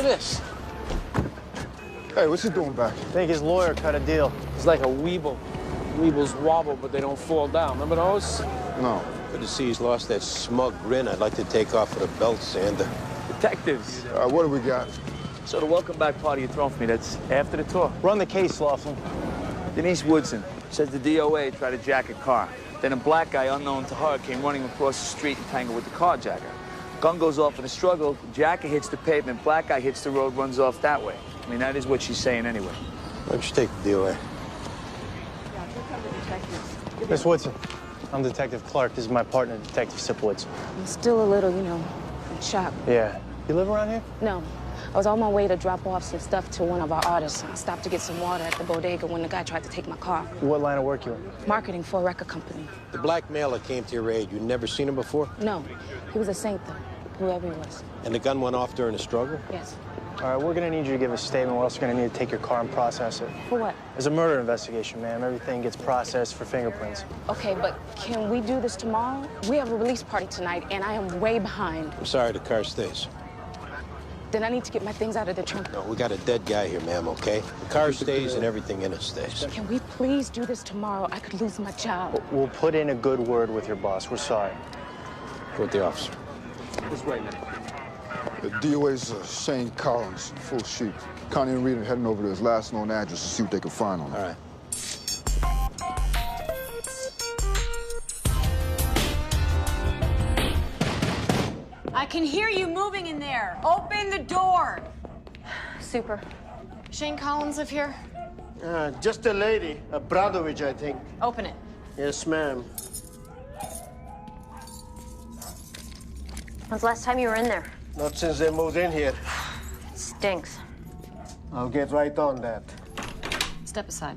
this? Hey, what's he doing back? I think his lawyer cut a deal. It's like a weeble. Weebles wobble, but they don't fall down. Remember those? No. Good to see he's lost that smug grin I'd like to take off with a belt sander. Detectives. What do we got? So the welcome back party you thrown for me, that's after the tour. Run the case, Laughlin. Denise Woodson says the DOA tried to jack a car. Then a black guy unknown to her came running across the street and tangled with the carjacker. Gun goes off in a struggle, jacker hits the pavement, black guy hits the road, runs off that way. I mean, that is what she's saying anyway. Why don't you take the DOA? Miss Woodson, I'm Detective Clark. This is my partner, Detective Sipowicz. I'm still a little, in shock. Yeah. You live around here? No. I was on my way to drop off some stuff to one of our artists. I stopped to get some water at the bodega when the guy tried to take my car. What line of work you in? Marketing for a record company. The black male that came to your aid, you never seen him before? No. He was a saint, though, whoever he was. And the gun went off during the struggle? Yes. All right, we're gonna need you to give a statement. We're also gonna need to take your car and process it. For what? There's a murder investigation, ma'am. Everything gets processed for fingerprints. Okay, but can we do this tomorrow? We have a release party tonight, and I am way behind. I'm sorry, the car stays. Then I need to get my things out of the trunk. No, we got a dead guy here, ma'am, okay? The car stays and everything in it stays. Can we please do this tomorrow? I could lose my job. We'll put in a good word with your boss. We're sorry. Go with the officer. This way, man. The DOA's Shane Collins, full sheet. Connie and Rita heading over to his last known address to see what they can find on him. All right. I can hear you moving in there. Open the door. Super. Shane Collins live here? Just a lady, a Bradovich, I think. Open it. Yes, ma'am. When's the last time you were in there? Not since they moved in here. It stinks. I'll get right on that. Step aside.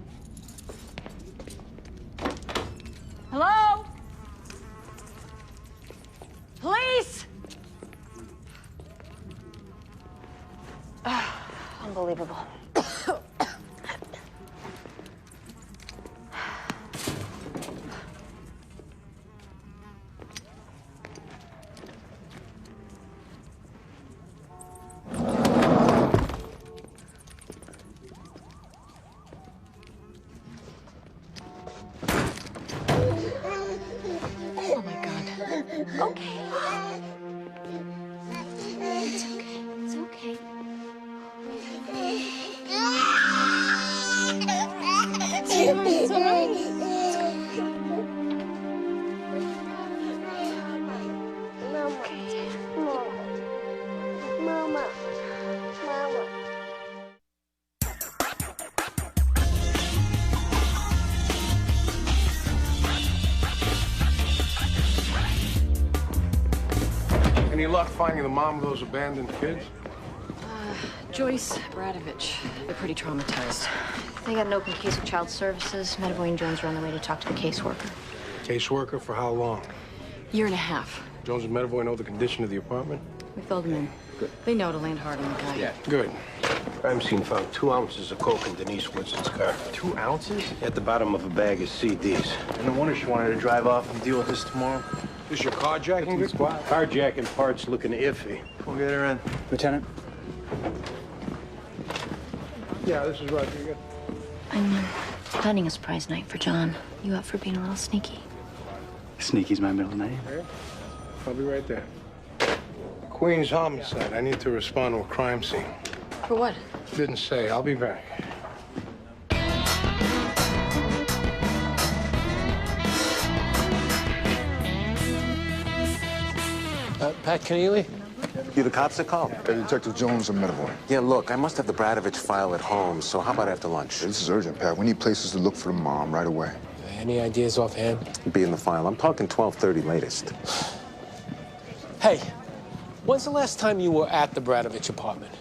Hello? Police? Unbelievable. Oh my God. Okay. It's okay. It's okay. It's all right. Mama. Any luck finding the mom of those abandoned kids? Joyce, Bradovich. They're pretty traumatized. They got an open case with child services. Medavoy and Jones are on their way to talk to the caseworker. Caseworker for how long? Year and a half. Jones and Medavoy know the condition of the apartment? We filled them in. Good. They know to land hard on the guy. Yeah, good. Crime scene found 2 ounces of coke in Denise Woodson's car. 2 ounces? At the bottom of a bag of CDs. And no wonder she wanted to drive off and deal with this tomorrow. This your carjacking squad? Carjacking parts looking iffy. We'll get her in. Lieutenant? Yeah, this is Rodriguez. I'm planning a surprise night for John. You up for being a little sneaky? Sneaky's my middle name. Okay. I'll be right there. Queens homicide. I need to respond to a crime scene. For what? Didn't say. I'll be back. Pat Keneally? You the cops that called? Detective Jones and Medavoy. Yeah, look, I must have the Bradovich file at home, so how about after lunch? This is urgent, Pat. We need places to look for the mom right away. Any ideas offhand? Be in the file. I'm talking 12:30 latest. Hey, when's the last time you were at the Bradovich apartment?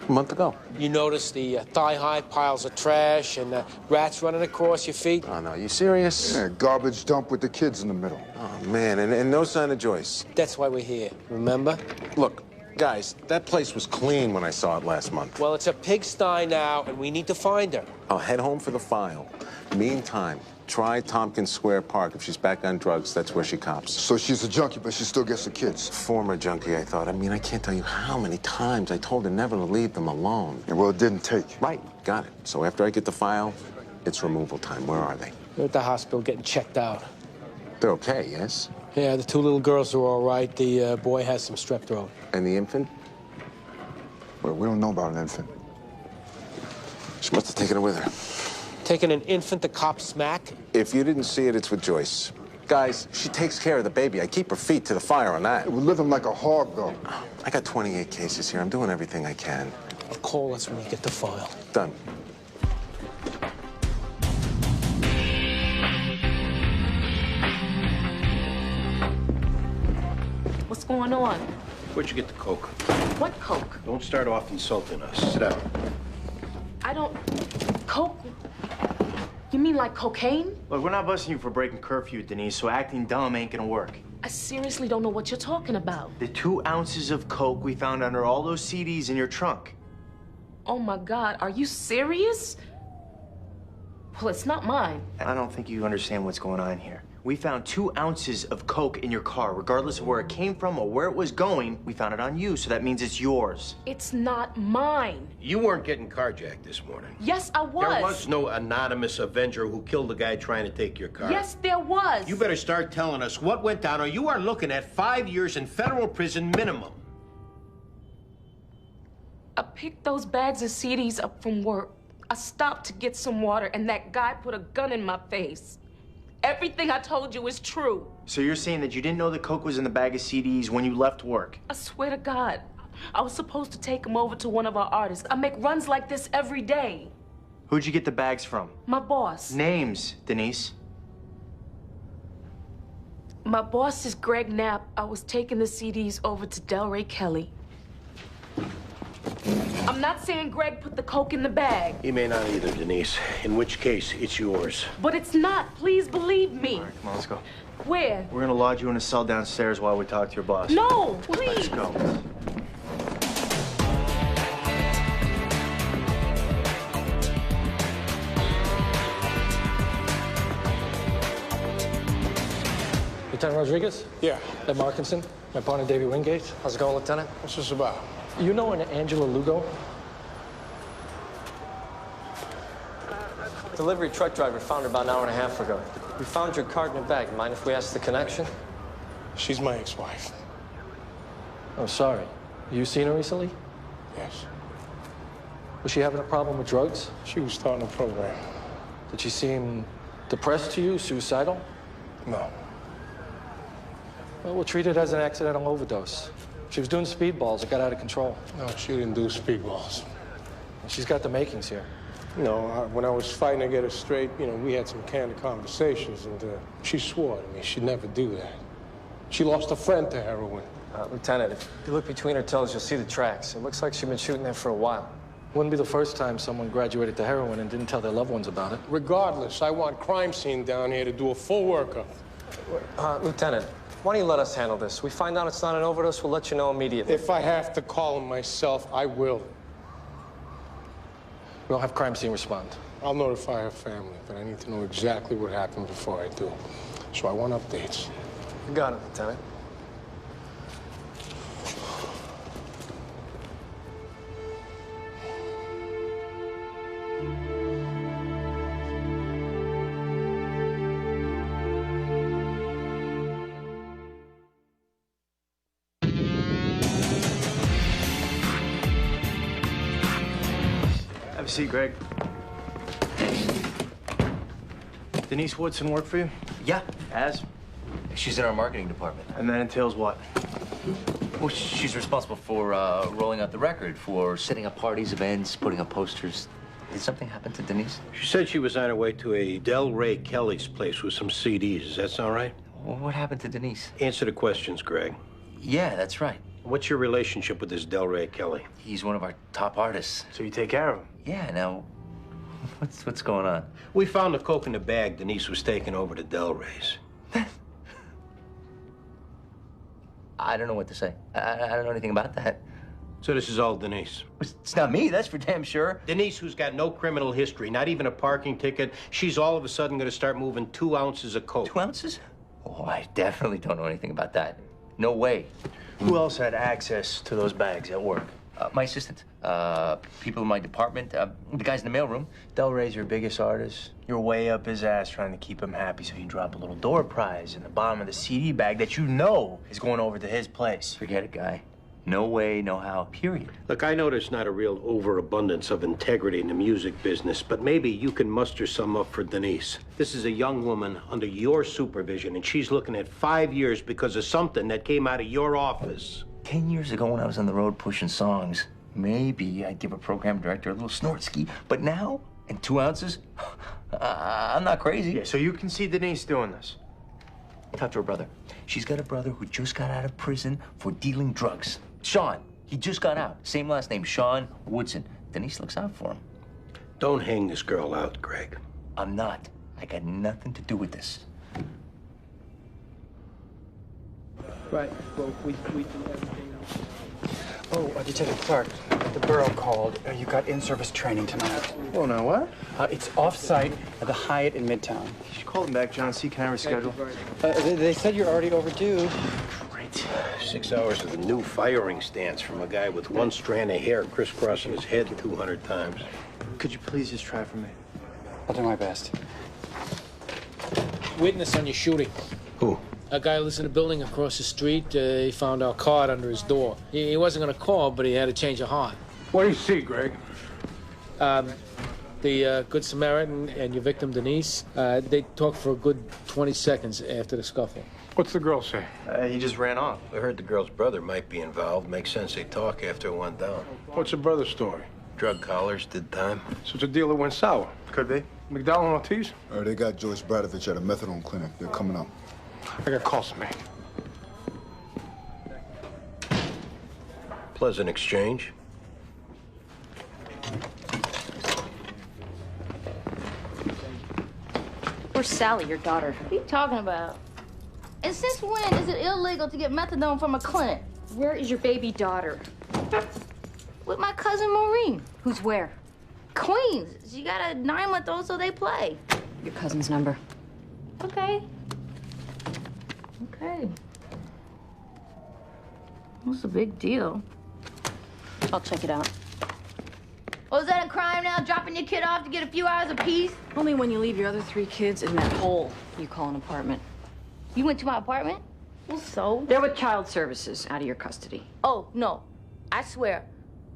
A month ago. You noticed the thigh-high piles of trash and rats running across your feet? Oh, no, you serious? Yeah, garbage dump with the kids in the middle. Oh, man, and no sign of Joyce. That's why we're here, remember? Look, Guys, that place was clean when I saw it last month. Well, it's a pigsty now, and we need to find her. I'll head home for the file. Meantime, try Tompkins Square Park. If she's back on drugs, that's where she cops. So she's a junkie, but she still gets her kids. Former junkie, I thought. I mean, I can't tell you how many times I told her never to leave them alone. Yeah, well, it didn't take. Right, got it. So after I get the file, it's removal time. Where are they? They're at the hospital getting checked out. They're okay, yes? Yeah, the two little girls are all right. The boy has some strep throat. And the infant? Well, we don't know about an infant. She must have taken it with her. Taking an infant to cop smack? If you didn't see it, it's with Joyce. Guys, she takes care of the baby. I keep her feet to the fire on that. We're living like a hog, though. I got 28 cases here. I'm doing everything I can. Call us when you get the file. Done. What's going on? Where'd you get the coke? What coke? Don't start off insulting us. Sit down. I don't... Coke? You mean like cocaine? Look, we're not busting you for breaking curfew, Denise, so acting dumb ain't gonna work. I seriously don't know what you're talking about. The 2 ounces of coke we found under all those CDs in your trunk. Oh my God, are you serious? Well, it's not mine. I don't think you understand what's going on here. We found 2 ounces of coke in your car. Regardless of where it came from or where it was going, we found it on you, so that means it's yours. It's not mine. You weren't getting carjacked this morning. Yes, I was. There was no anonymous avenger who killed the guy trying to take your car. Yes, there was. You better start telling us what went down, or you are looking at 5 years in federal prison minimum. I picked those bags of CDs up from work. I stopped to get some water, and that guy put a gun in my face. Everything I told you is true. So you're saying that you didn't know the coke was in the bag of CDs when you left work? I swear to God, I was supposed to take them over to one of our artists. I make runs like this every day. Who'd you get the bags from? My boss. Names, Denise. My boss is Greg Knapp. I was taking the CDs over to Delray Kelly. I'm not saying Greg put the coke in the bag. He may not either, Denise. In which case, it's yours. But it's not. Please believe me. All right, come on, let's go. Where? We're gonna lodge you in a cell downstairs while we talk to your boss. No, please. Let's go. Lieutenant Rodriguez? Yeah. Ed Markinson, my partner Davey Wingate. How's it going, Lieutenant? What's this about? You know an Angela Lugo? Delivery truck driver found her about an hour and a half ago. We found your card in her bag. Mind if we ask the connection? She's my ex-wife. Oh, sorry. You seen her recently? Yes. Was she having a problem with drugs? She was starting a program. Did she seem depressed to you, suicidal? No. Well, we'll treat it as an accidental overdose. She was doing speedballs. It got out of control. No, she didn't do speedballs. She's got the makings here. No, when I was fighting to get her straight, we had some candid conversations, and she swore to me she'd never do that. She lost a friend to heroin. Lieutenant, if you look between her toes, you'll see the tracks. It looks like she's been shooting there for a while. Wouldn't be the first time someone graduated to heroin and didn't tell their loved ones about it. Regardless, I want crime scene down here to do a full workup. Lieutenant, why don't you let us handle this? We find out it's not an overdose, we'll let you know immediately. If I have to call him myself, I will. We'll have crime scene respond. I'll notify her family, but I need to know exactly what happened before I do. So I want updates. You got it, Lieutenant. Have a seat, Greg. Denise Woodson work for you? Yeah. As? She's in our marketing department. And that entails what? Well, she's responsible for rolling out the record, for setting up parties, events, putting up posters. Did something happen to Denise? She said she was on her way to a Delray Kelly's place with some CDs. Does that sound right? Well, what happened to Denise? Answer the questions, Greg. Yeah, that's right. What's your relationship with this Delray Kelly? He's one of our top artists. So you take care of him? Yeah, now, what's going on? We found the coke in the bag Denise was taking over to Delray's. I don't know what to say. I don't know anything about that. So this is all Denise. It's not me, that's for damn sure. Denise, who's got no criminal history, not even a parking ticket, she's all of a sudden going to start moving 2 ounces of coke. 2 ounces? Oh, I definitely don't know anything about that. No way. Who else had access to those bags at work? My assistant, people in my department, the guys in the mailroom. Del Rey's your biggest artist. You're way up his ass trying to keep him happy, so you drop a little door prize in the bottom of the CD bag that you know is going over to his place. Forget it, guy. No way, no how, period. Look, I know there's not a real overabundance of integrity in the music business, but maybe you can muster some up for Denise. This is a young woman under your supervision, and she's looking at 5 years because of something that came out of your office. 10 years ago when I was on the road pushing songs, maybe I'd give a program director a little snort ski. But now, in 2 ounces, I'm not crazy. Yeah, so you can see Denise doing this. Talk to her brother. She's got a brother who just got out of prison for dealing drugs. Sean, he just got out. Same last name, Sean Woodson. Denise looks out for him. Don't hang this girl out, Greg. I'm not. I got nothing to do with this. Right. Well, we do everything else. Oh, Detective Clark, the borough called. You got in-service training tonight. Oh, no, what? It's off-site at the Hyatt in Midtown. You should call them back, John. See, can I reschedule? They said you're already overdue. Great. 6 hours of the new firing stance from a guy with 1 strand of hair crisscrossing his head 200 times. Could you please just try for me? I'll do my best. Witness on your shooting. Who? A guy lives in a building across the street. He found our card under his door. He wasn't going to call, but he had a change of heart. What do you see, Greg? The Good Samaritan and your victim, Denise, they talked for a good 20 seconds after the scuffle. What's the girl say? He just ran off. I heard the girl's brother might be involved. Makes sense they talk after it went down. What's her brother's story? Drug collars, did time. So it's a deal that went sour. Could be. McDowell and Ortiz? They got Joyce Bradovich at a methadone clinic. They're coming up. I got calls to make. Pleasant exchange. Where's Sally, your daughter? What are you talking about? And since when is it illegal to get methadone from a clinic? Where is your baby daughter? With my cousin Maureen. Who's where? Queens. She got a 9-month-old, so they play. Your cousin's number. Okay. Okay. What's the big deal? I'll check it out. Oh, is that a crime now, dropping your kid off to get a few hours of peace? Only when you leave your other 3 kids in that hole you call an apartment. You went to my apartment? Well, so? They're with child services, out of your custody. Oh, no. I swear,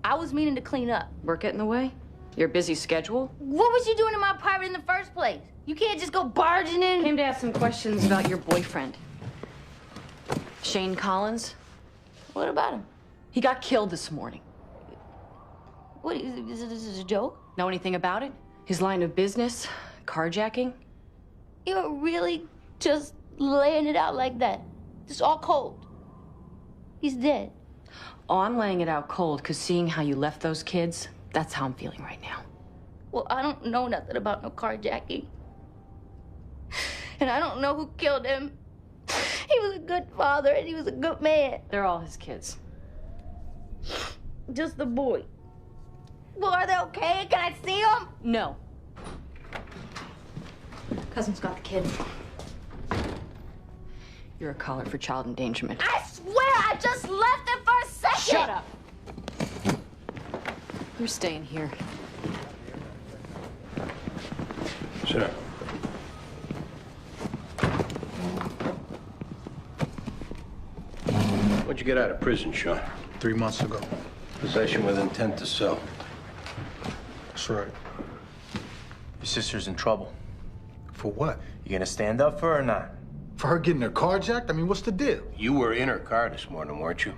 I was meaning to clean up. Work get in the way? Your busy schedule? What was you doing in my apartment in the first place? You can't just go barging in. Came to ask some questions about your boyfriend. Shane Collins? What about him? He got killed this morning. What, is this a joke? Know anything about it? His line of business? Carjacking? You're really just laying it out like that? Just all cold? He's dead. Oh, I'm laying it out cold because seeing how you left those kids, that's how I'm feeling right now. Well, I don't know nothing about no carjacking. And I don't know who killed him. He was a good father and he was a good man. They're all his kids. Just the boy. Well, are they okay? Can I see them? No. Cousin's got the kid. You're a caller for child endangerment. I swear I just left him for a second! Shut up! You're staying here. Sit down. When'd you get out of prison, Sean? 3 months ago. Possession with intent to sell. That's right. Your sister's in trouble. For what? You gonna stand up for her or not? For her getting her carjacked? I mean, what's the deal? You were in her car this morning, weren't you?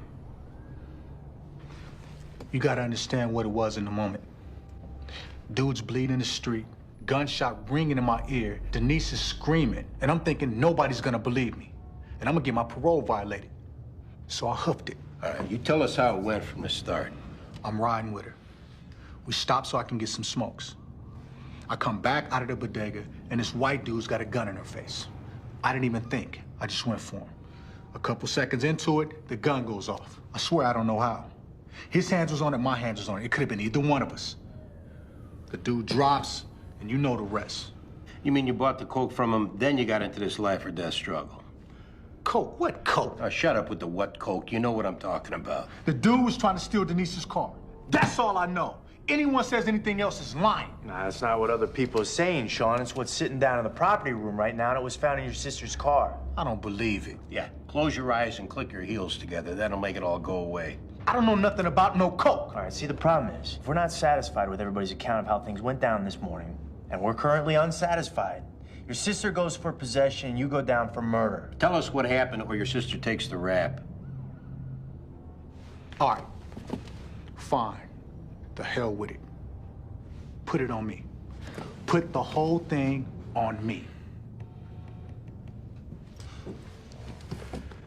You gotta understand what it was in the moment. Dude's bleeding in the street, gunshot ringing in my ear, Denise is screaming, and I'm thinking nobody's gonna believe me. And I'm gonna get my parole violated. So I hoofed it. All right, you tell us how it went from the start. I'm riding with her. We stop so I can get some smokes. I come back out of the bodega, and this white dude's got a gun in her face. I didn't even think. I just went for him. A couple seconds into it, the gun goes off. I swear I don't know how. His hands was on it, my hands was on it. It could have been either one of us. The dude drops, and you know the rest. You mean you bought the coke from him, then you got into this life or death struggle? Coke? What coke? Oh, shut up with the what coke. You know what I'm talking about. The dude was trying to steal Denise's car. That's all I know. Anyone says anything else is lying. Nah, that's not what other people are saying, Sean. It's what's sitting down in the property room right now, and it was found in your sister's car. I don't believe it. Yeah, close your eyes and click your heels together. That'll make it all go away. I don't know nothing about no coke. All right, see, the problem is, if we're not satisfied with everybody's account of how things went down this morning, and we're currently unsatisfied, your sister goes for possession, and you go down for murder. Tell us what happened or your sister takes the rap. All right. Fine. The hell with it. Put it on me. Put the whole thing on me.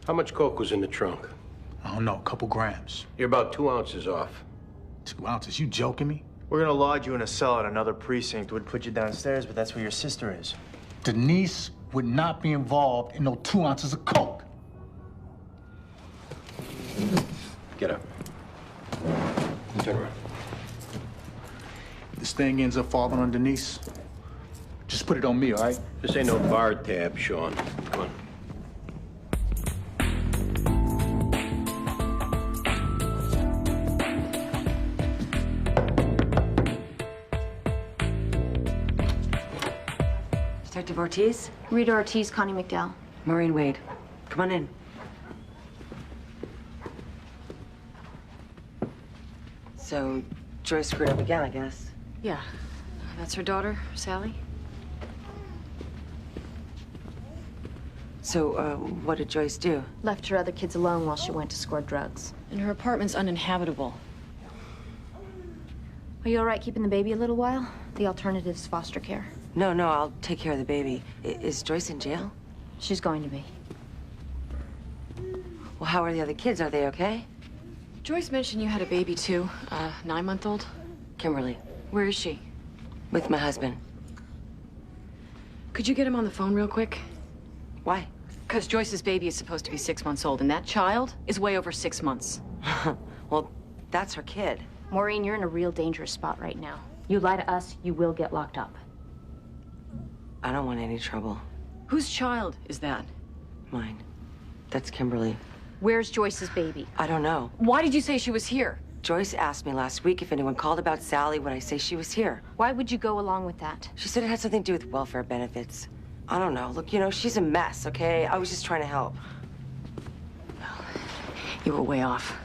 How much coke was in the trunk? I don't know, a couple grams. You're about 2 ounces off. 2 ounces? You joking me? We're gonna lodge you in a cell at another precinct. Would put you downstairs, but that's where your sister is. Denise would not be involved in no 2 ounces of coke. Get up. Turn around. This thing ends up falling on Denise. Just put it on me, all right? This ain't no bar tab, Sean. Come on. Detective Ortiz? Rita Ortiz, Connie McDowell. Maureen Wade. Come on in. So, Joyce screwed up again, I guess. Yeah. That's her daughter, Sally. So, what did Joyce do? Left her other kids alone while she went to score drugs. And her apartment's uninhabitable. Are you all right keeping the baby a little while? The alternative's foster care. No, I'll take care of the baby. Is Joyce in jail? She's going to be. Well, how are the other kids? Are they okay? Joyce mentioned you had a baby, too. 9-month-old. Kimberly. Where is she? With my husband. Could you get him on the phone real quick? Why? Because Joyce's baby is supposed to be 6 months old, and that child is way over 6 months. Well, that's her kid. Maureen, you're in a real dangerous spot right now. You lie to us, you will get locked up. I don't want any trouble. Whose child is that? Mine. That's Kimberly. Where's Joyce's baby? I don't know. Why did you say she was here? Joyce asked me last week if anyone called about Sally when I say she was here. Why would you go along with that? She said it had something to do with welfare benefits. I don't know. Look, you know, she's a mess, okay? I was just trying to help. You were way off.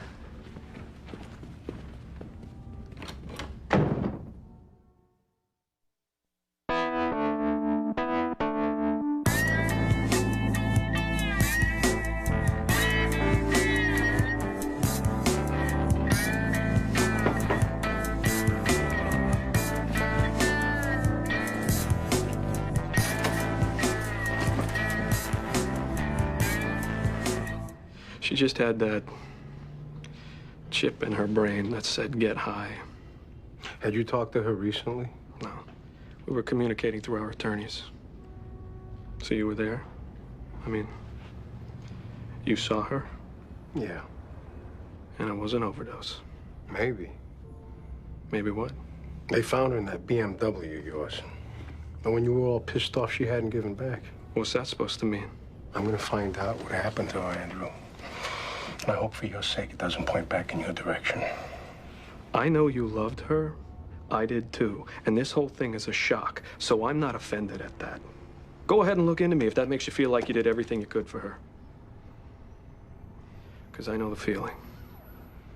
She just had that chip in her brain that said, get high. Had you talked to her recently? No. We were communicating through our attorneys. So you were there? I mean, you saw her? Yeah. And it was an overdose. Maybe. Maybe what? They found her in that BMW of yours. And when you were all pissed off, she hadn't given back. What's that supposed to mean? I'm gonna find out what happened to her, Andrew. And I hope for your sake it doesn't point back in your direction. I know you loved her. I did too. And this whole thing is a shock, so I'm not offended at that. Go ahead and look into me if that makes you feel like you did everything you could for her. Because I know the feeling.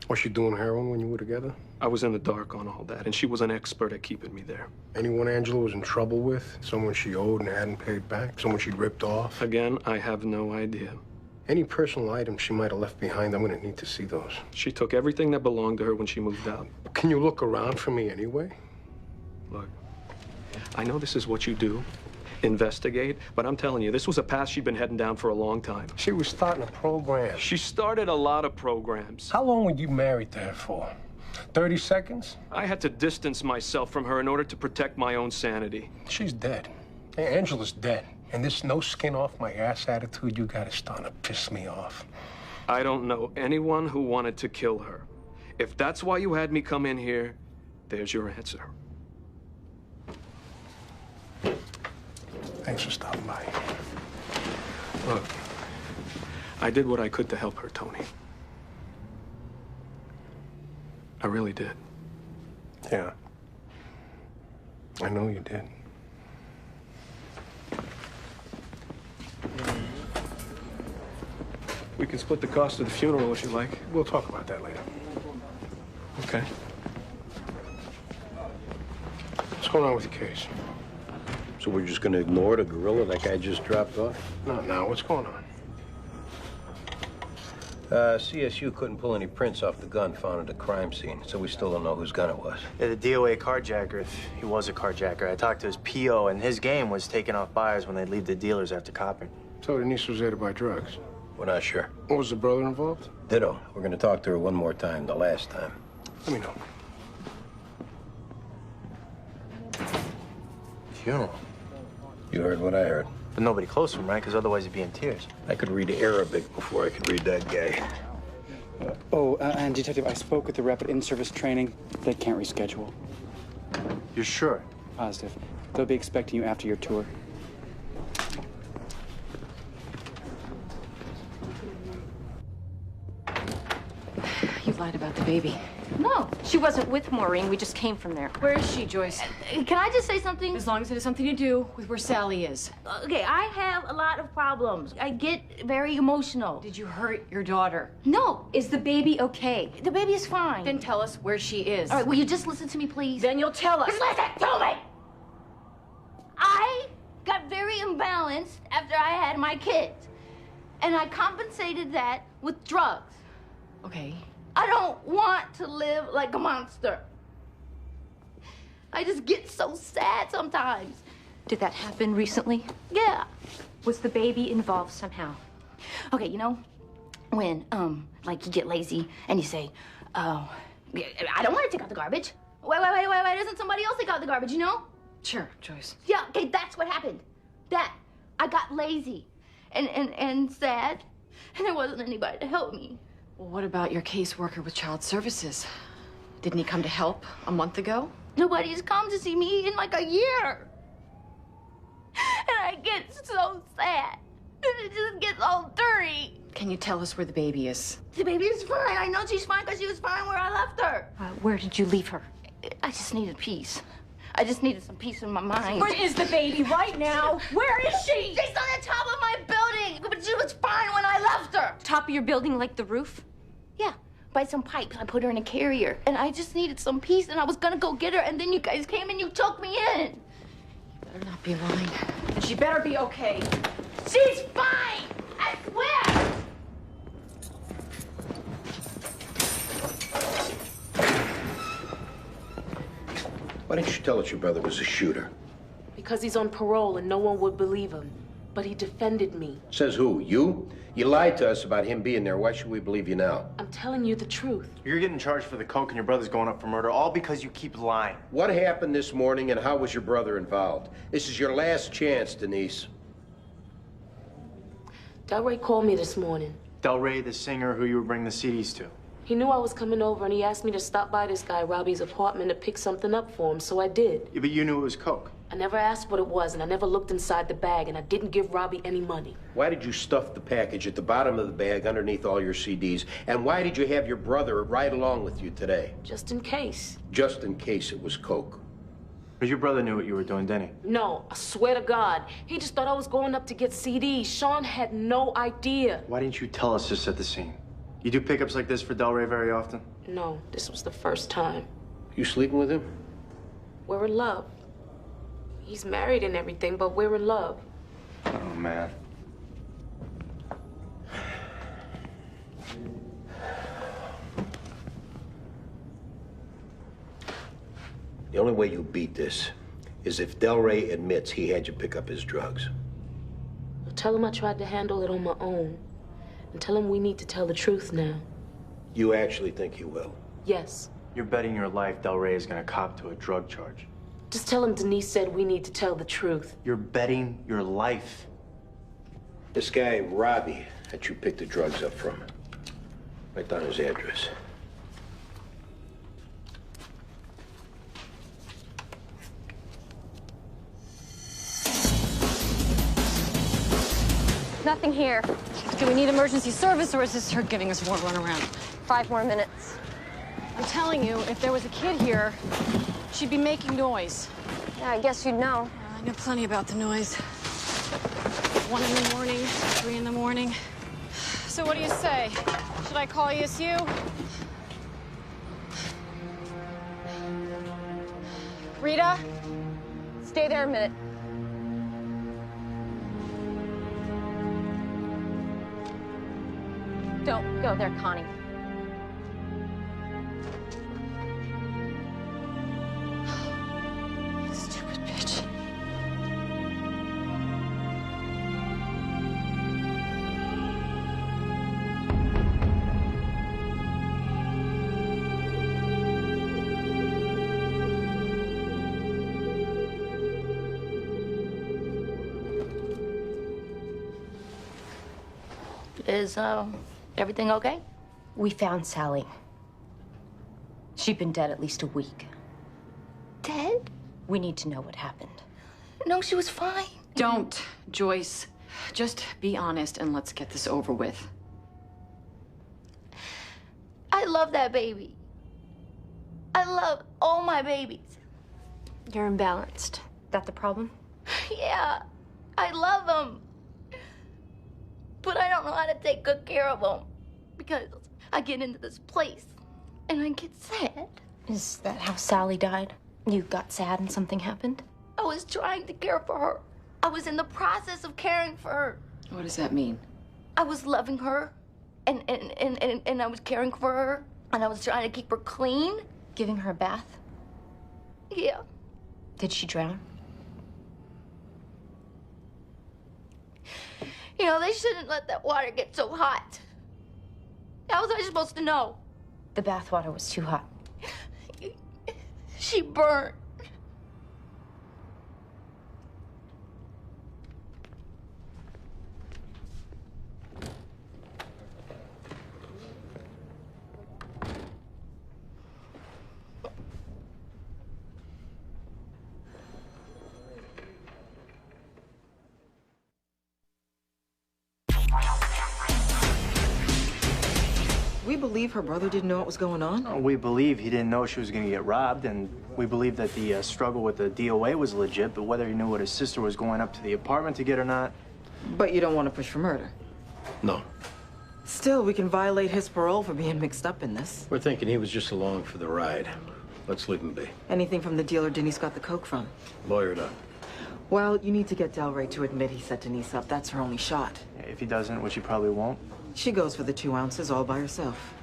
Was she doing heroin when you were together? I was in the dark on all that, and she was an expert at keeping me there. Anyone Angela was in trouble with? Someone she owed and hadn't paid back? Someone she'd ripped off? Again, I have no idea. Any personal items she might have left behind, I'm gonna need to see those. She took everything that belonged to her when she moved out. Can you look around for me anyway? Look, I know this is what you do, investigate, but I'm telling you, this was a path she'd been heading down for a long time. She was starting a program. She started a lot of programs. How long were you married to her for? 30 seconds? I had to distance myself from her in order to protect my own sanity. She's dead. Hey, Angela's dead. And this no skin off my ass attitude you got is starting to piss me off. I don't know anyone who wanted to kill her. If that's why you had me come in here, there's your answer. Thanks for stopping by. Look, I did what I could to help her, Tony. I really did. Yeah. I know you did. We can split the cost of the funeral if you like. We'll talk about that later. Okay. What's going on with the case? So we're just gonna ignore the gorilla that guy just dropped off? No, what's going on? CSU couldn't pull any prints off the gun found at the crime scene, so we still don't know whose gun it was. Yeah, the DOA carjacker, if he was a carjacker. I talked to his PO, and his game was taking off buyers when they leave the dealers after copping. So Denise was there to buy drugs? We're not sure. Was the brother involved? Ditto. We're gonna talk to her one more time, the last time. Let me know. Funeral? You heard what I heard. But nobody close to him, right? Because otherwise he'd be in tears. I could read Arabic before I could read that guy. And Detective, I spoke with the rep at in-service training. They can't reschedule. You're sure? Positive. They'll be expecting you after your tour. You lied about the baby. No, she wasn't with Maureen. We just came from there. Where is she, Joyce? Can I just say something? As long as it has something to do with where Sally is. Okay, I have a lot of problems. I get very emotional. Did you hurt your daughter? No. Is the baby okay? The baby is fine. Then tell us where she is. All right, will you just listen to me, please? Then you'll tell us. Just listen to me! I got very imbalanced after I had my kids. And I compensated that with drugs. Okay. I don't want to live like a monster. I just get so sad sometimes. Did that happen recently? Yeah. Was the baby involved somehow? Okay, you know, when, like you get lazy and you say, oh, I don't want to take out the garbage. Wait, doesn't somebody else take out the garbage, you know? Sure, Joyce. Yeah, okay, that's what happened. I got lazy and sad, and there wasn't anybody to help me. Well, what about your caseworker with child services? Didn't he come to help a month ago? Nobody's come to see me in like a year. And I get so sad. And it just gets all dirty. Can you tell us where the baby is? The baby is fine. I know she's fine because she was fine where I left her. Where did you leave her? I just needed peace. I just needed some peace in my mind. Where is the baby right now? Where is she? She's on the top of my building, but she was fine when I left her. Top of your building, like the roof? Yeah, by some pipes. I put her in a carrier, and I just needed some peace, and I was gonna go get her, and then you guys came and you took me in. You better not be lying. And she better be okay. She's fine! I swear! Why didn't you tell us your brother was a shooter? Because he's on parole and no one would believe him. But he defended me. Says who? You? You lied to us about him being there. Why should we believe you now? I'm telling you the truth. You're getting charged for the coke and your brother's going up for murder, all because you keep lying. What happened this morning and how was your brother involved? This is your last chance, Denise. Delray called me this morning. Delray, the singer who you were bringing the CDs to. He knew I was coming over and he asked me to stop by this guy Robbie's apartment to pick something up for him, so I did. Yeah, but you knew it was coke. I never asked what it was and I never looked inside the bag and I didn't give Robbie any money. Why did you stuff the package at the bottom of the bag underneath all your CDs? And why did you have your brother ride along with you today? Just in case. Just in case it was coke. But your brother knew what you were doing, didn't he? No, I swear to God. He just thought I was going up to get CDs. Sean had no idea. Why didn't you tell us this at the scene? You do pickups like this for Delray very often? No, this was the first time. You sleeping with him? We're in love. He's married and everything, but we're in love. Oh, man. The only way you beat this is if Delray admits he had you pick up his drugs. Well, tell him I tried to handle it on my own. And tell him we need to tell the truth now. You actually think he will? Yes. You're betting your life Delray is gonna cop to a drug charge. Just tell him Denise said we need to tell the truth. You're betting your life. This guy, Robbie, that you picked the drugs up from. Write down his address. Nothing here. Do we need emergency service, or is this her giving us more runaround? 5 more minutes. I'm telling you, if there was a kid here, she'd be making noise. Yeah, I guess you'd know. I know plenty about the noise. 1 in the morning, 3 in the morning. So what do you say? Should I call ESU? Rita? Stay there a minute. Don't go there, Connie. Stupid bitch. Is, everything okay? We found Sally. She'd been dead at least a week. Dead? We need to know what happened. No, she was fine. Don't, Joyce. Just be honest and let's get this over with. I love that baby. I love all my babies. You're imbalanced. That the problem? Yeah, I love them. But I don't know how to take good care of them. Because I get into this place and I get sad. Is that how Sally died? You got sad and something happened? I was trying to care for her. I was in the process of caring for her. What does that mean? I was loving her and I was caring for her and I was trying to keep her clean. Giving her a bath? Yeah. Did she drown? You know, they shouldn't let that water get so hot. How was I supposed to know? The bath water was too hot. She burned. We believe her brother didn't know what was going on? We believe he didn't know she was going to get robbed, and we believe that the struggle with the DOA was legit, but whether he knew what his sister was going up to the apartment to get or not... But you don't want to push for murder? No. Still, we can violate his parole for being mixed up in this. We're thinking he was just along for the ride. Let's leave him be. Anything from the dealer Denise got the coke from? Lawyered up. Well, you need to get Delray to admit he set Denise up. That's her only shot. If he doesn't, which he probably won't. She goes for the 2 ounces all by herself.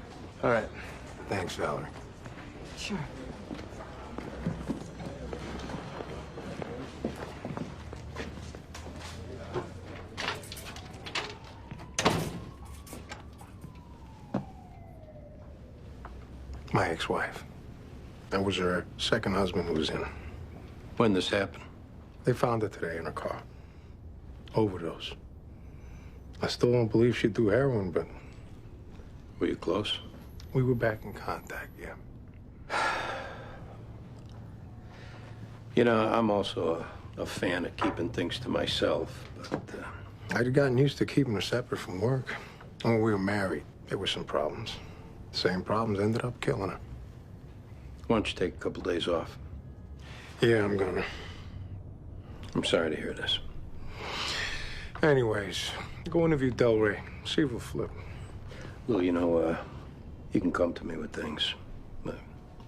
All right. Thanks, Valerie. Sure. My ex-wife. That was her second husband who was in. When this happened? They found her today in her car. Overdose. I still don't believe she'd do heroin, but... Were you close? We were back in contact, yeah. You know, I'm also a fan of keeping things to myself, but... I'd gotten used to keeping her separate from work. When we were married, there were some problems. The same problems ended up killing her. Why don't you take a couple days off? Yeah, I'm gonna. I'm sorry to hear this. Anyways, go interview Delray. See if we'll flip. Lou, you know, you can come to me with things. You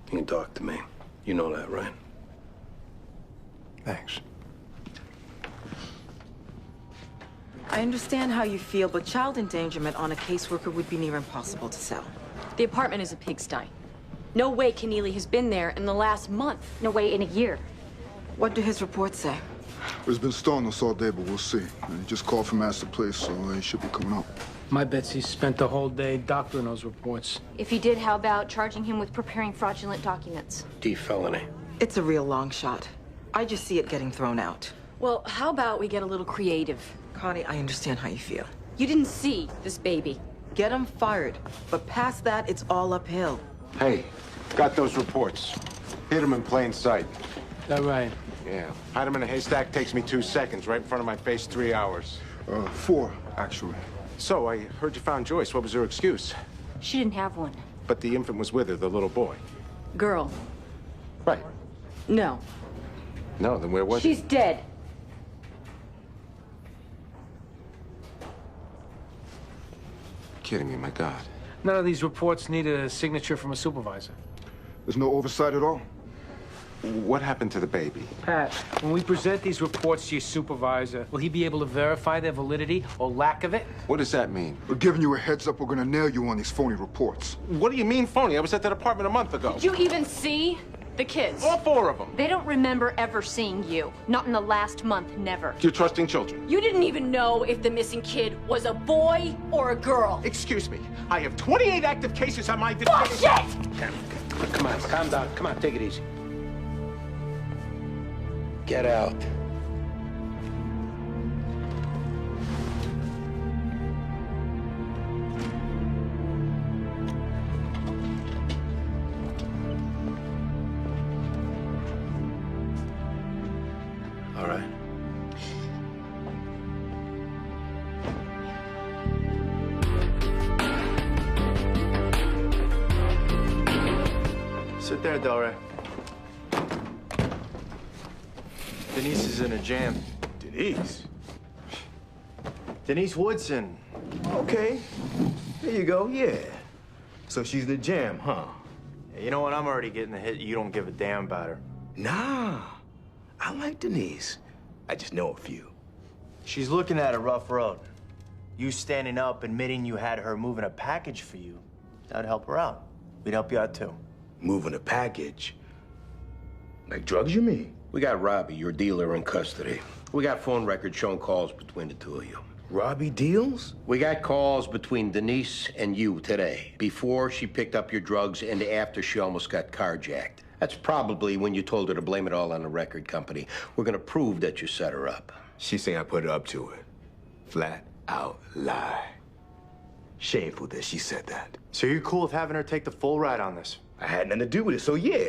can talk to me. You know that, right? Thanks. I understand how you feel, but child endangerment on a caseworker would be near impossible to sell. The apartment is a pigsty. No way Keneally has been there in the last month. No way in a year. What do his reports say? It's been stolen all day, but we'll see. And he just called from Master Place, so he should be coming up. My bet's he spent the whole day doctoring those reports. If he did, how about charging him with preparing fraudulent documents? D felony. It's a real long shot. I just see it getting thrown out. Well, how about we get a little creative? Connie, I understand how you feel. You didn't see this baby. Get him fired. But past that, it's all uphill. Hey, got those reports. Hit him in plain sight. That right? Yeah. Hide him in a haystack takes me 2 seconds. Right in front of my face, 3 hours. 4, actually. So, I heard you found Joyce. What was her excuse? She didn't have one. But the infant was with her, the little boy. Girl. Right. No. No, then where was She's dead. Kidding me, my God. None of these reports need a signature from a supervisor. There's no oversight at all? What happened to the baby? Pat, when we present these reports to your supervisor, will he be able to verify their validity or lack of it? What does that mean? We're giving you a heads up. We're gonna nail you on these phony reports. What do you mean phony? I was at that apartment a month ago. Did you even see the kids? All 4 of them. They don't remember ever seeing you. Not in the last month, never. You're trusting children. You didn't even know if the missing kid was a boy or a girl. Excuse me. I have 28 active cases on my... Bullshit! Come on, calm down. Come on, take it easy. Get out. All right. Sit there, Delray. Denise is in a jam. Denise? Denise Woodson. Okay. There you go, yeah. So she's in the jam, huh? Yeah, you know what? I'm already getting the hit. You don't give a damn about her. Nah. I like Denise. I just know a few. She's looking at a rough road. You standing up, admitting you had her moving a package for you, that'd help her out. We'd help you out, too. Moving a package? Like drugs, you mean? We got Robbie, your dealer, in custody. We got phone records showing calls between the 2 of you. Robbie deals? We got calls between Denise and you today, before she picked up your drugs and after she almost got carjacked. That's probably when you told her to blame it all on the record company. We're gonna prove that you set her up. She's saying I put her up to it. Flat out lie. Shameful that she said that. So you're cool with having her take the full ride on this? I had nothing to do with it, so yeah.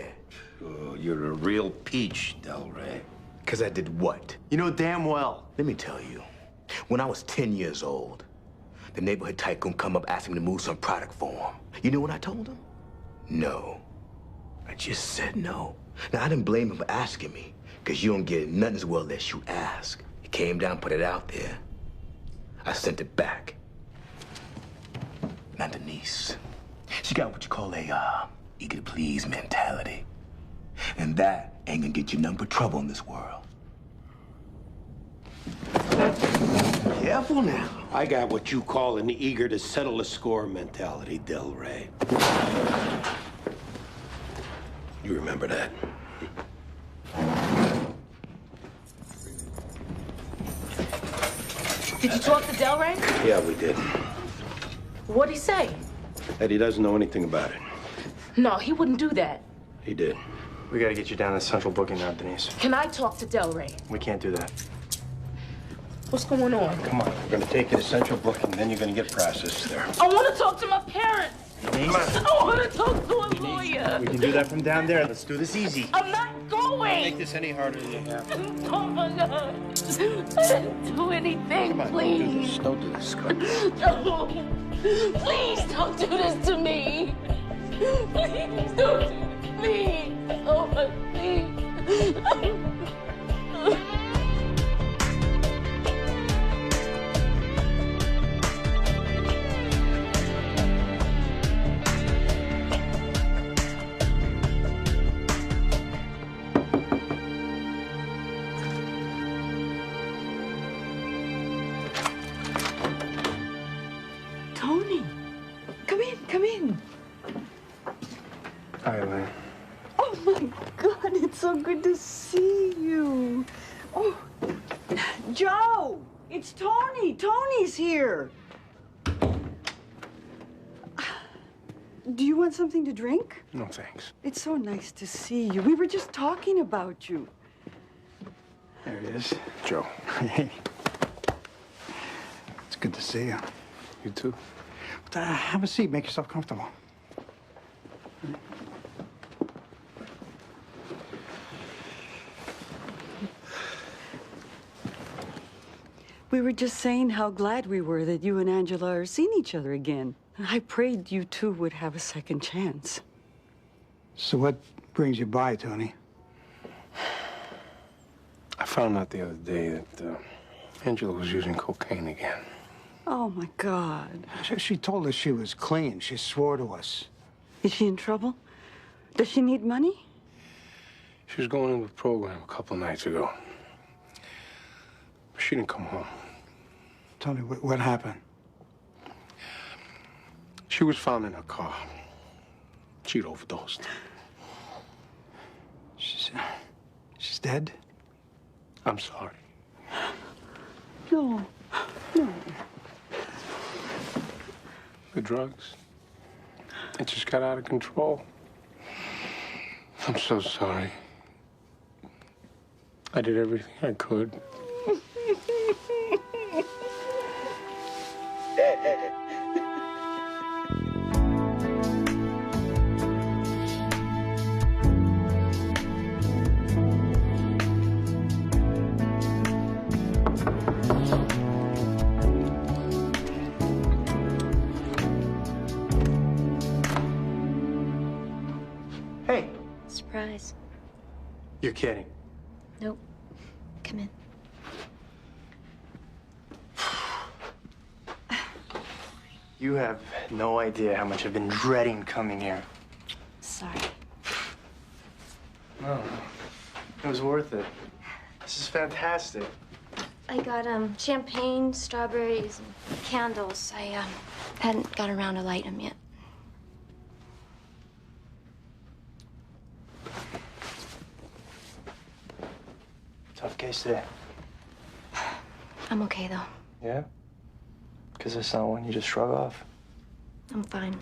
Oh, you're a real peach, Delray. Because I did what? You know damn well. Let me tell you. When I was 10 years old, the neighborhood tycoon come up asking me to move some product for him. You know what I told him? No. I just said no. Now, I didn't blame him for asking me, because you don't get nothing as well as you ask. He came down, put it out there. I sent it back. Now, Denise, she got what you call a, eager to please mentality. And that ain't gonna get you none but trouble in this world. Careful now. I got what you call an eager to settle a score mentality, Delray. You remember that? Did you talk to Delray? Yeah, we did. What'd he say? That he doesn't know anything about it. No, he wouldn't do that. He did. We gotta get you down to central booking now, Denise. Can I talk to Delray? We can't do that. What's going on? Come on, we're gonna take you to central booking, then you're gonna get processed there. I want to talk to my parents. Denise? I want to talk to a lawyer. We can do that from down there. Let's do this easy. I'm not going. Don't make this any harder than you have. Oh my God. I didn't do anything, Come on, please. don't do this. Come on. No. Please don't do this to me. Please don't do this to me. Oh, please. Tony, come in, come in. Hi, Elaine. Oh my God, it's so good to see you. Oh, Joe, it's Tony. Tony's here. Do you want something to drink? No, thanks. It's so nice to see you. We were just talking about you. There he is. Joe. Hey. It's good to see you. You too. Have a seat. Make yourself comfortable. We were just saying how glad we were that you and Angela are seeing each other again. I prayed you two would have a second chance. So what brings you by, Tony? I found out the other day that Angela was using cocaine again. Oh, my God. She told us she was clean. She swore to us. Is she in trouble? Does she need money? She was going into a program a couple of nights ago. She didn't come home. Tony, what happened? She was found in her car. She'd overdosed. She's dead? I'm sorry. No. No. The drugs. It just got out of control. I'm so sorry. I did everything I could. Hey, Surprise. you're kidding. Nope. Come in. You have no idea how much I've been dreading coming here. Sorry. No, it was worth it. This is fantastic. I got champagne, strawberries, and candles. I hadn't got around to light them yet. Tough case today. I'm okay though. Yeah? Because it's not one you just shrug off. I'm fine.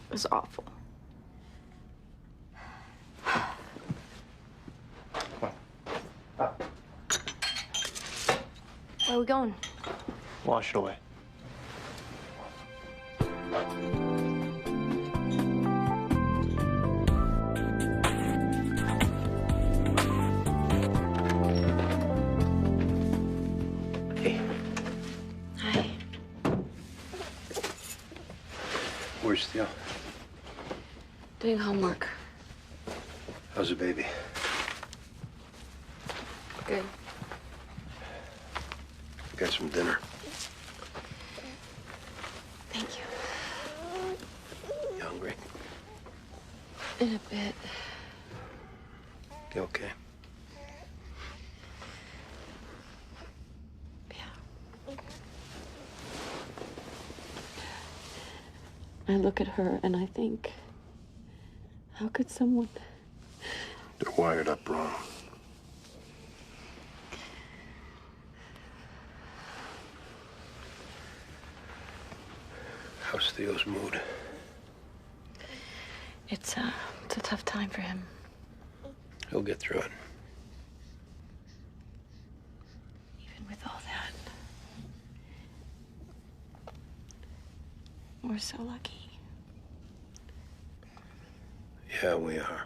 It was awful. Where are we going? Wash it away. Hi. Where's Theo? Doing homework. How's the baby? Good. Got some dinner. Thank you. You hungry? In a bit. You okay? I look at her and I think, how could someone... They're wired up wrong. How's Theo's mood? It's a tough time for him. He'll get through it. Even with all that. We're so lucky. Yeah, we are.